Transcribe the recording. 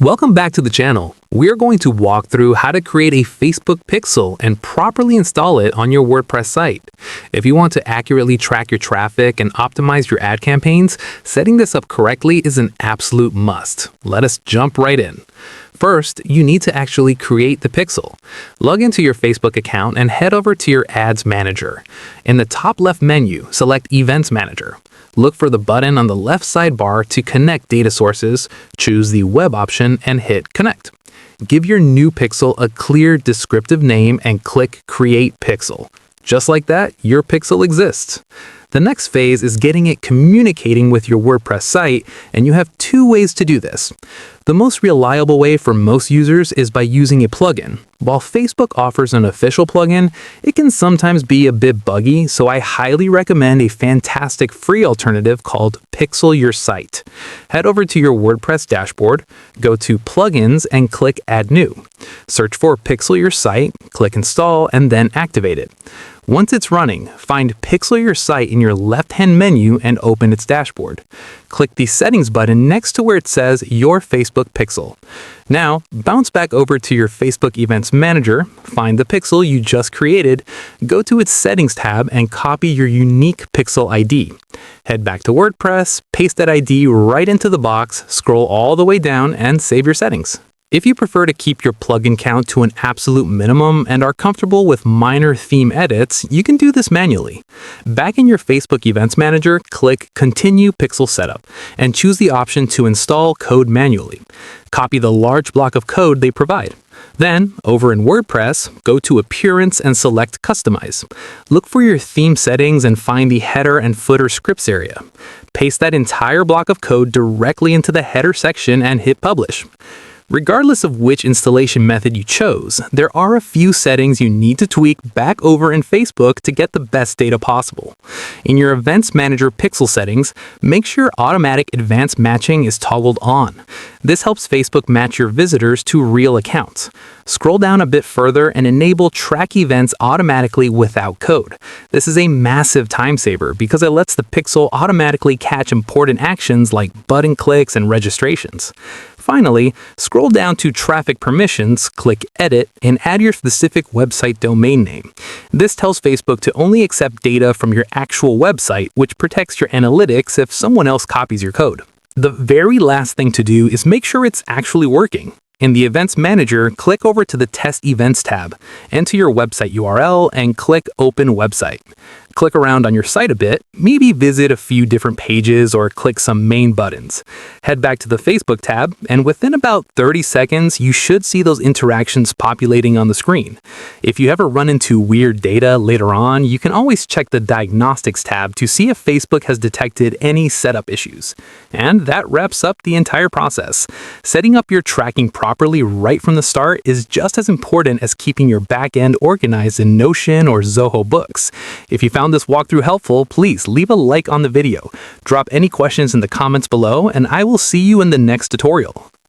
Welcome back to the channel. We're going to walk through how to create a Facebook pixel and properly install it on your WordPress site. If you want to accurately track your traffic and optimize your ad campaigns, setting this up correctly is an absolute must. Let us jump right in. First, you need to actually create the pixel. Log into your Facebook account and head over to your Ads Manager. In the top left menu, select Events Manager. Look for the button on the left sidebar to connect data sources, choose the web option, and hit Connect. Give your new pixel a clear descriptive name and click Create Pixel. Just like that, your pixel exists. The next phase is getting it communicating with your WordPress site, and you have two ways to do this. The most reliable way for most users is by using a plugin. While Facebook offers an official plugin, it can sometimes be a bit buggy, so I highly recommend a fantastic free alternative called Pixel Your Site. Head over to your WordPress dashboard, go to Plugins, and click Add New. Search for Pixel Your Site, click Install, and then activate it. Once it's running, find Pixel Your Site in your left-hand menu and open its dashboard. Click the Settings button next to where it says Your Facebook Pixel. Now, bounce back over to your Facebook Events Manager, find the pixel you just created, go to its Settings tab, and copy your unique pixel ID. Head back to WordPress, paste that ID right into the box, scroll all the way down, and save your settings. If you prefer to keep your plugin count to an absolute minimum and are comfortable with minor theme edits, you can do this manually. Back in your Facebook Events Manager, click Continue Pixel Setup and choose the option to install code manually. Copy the large block of code they provide. Then, over in WordPress, go to Appearance and select Customize. Look for your theme settings and find the header and footer scripts area. Paste that entire block of code directly into the header section and hit Publish. Regardless of which installation method you chose, there are a few settings you need to tweak back over in Facebook to get the best data possible. In your Events Manager pixel settings, make sure Automatic Advanced Matching is toggled on. This helps Facebook match your visitors to real accounts. Scroll down a bit further and enable Track Events automatically without code. This is a massive time saver because it lets the pixel automatically catch important actions like button clicks and registrations. Finally, scroll down to Traffic Permissions, click Edit, and add your specific website domain name. This tells Facebook to only accept data from your actual website, which protects your analytics if someone else copies your code. The very last thing to do is make sure it's actually working. In the Events Manager, click over to the Test Events tab, enter your website URL, and click Open Website. Click around on your site a bit, maybe visit a few different pages or click some main buttons. Head back to the Facebook tab, and within about 30 seconds, you should see those interactions populating on the screen. If you ever run into weird data later on, you can always check the Diagnostics tab to see if Facebook has detected any setup issues. And that wraps up the entire process. Setting up your tracking properly right from the start is just as important as keeping your backend organized in Notion or Zoho Books. If you found this walkthrough helpful, please leave a like on the video. Drop any questions in the comments below, and I will see you in the next tutorial.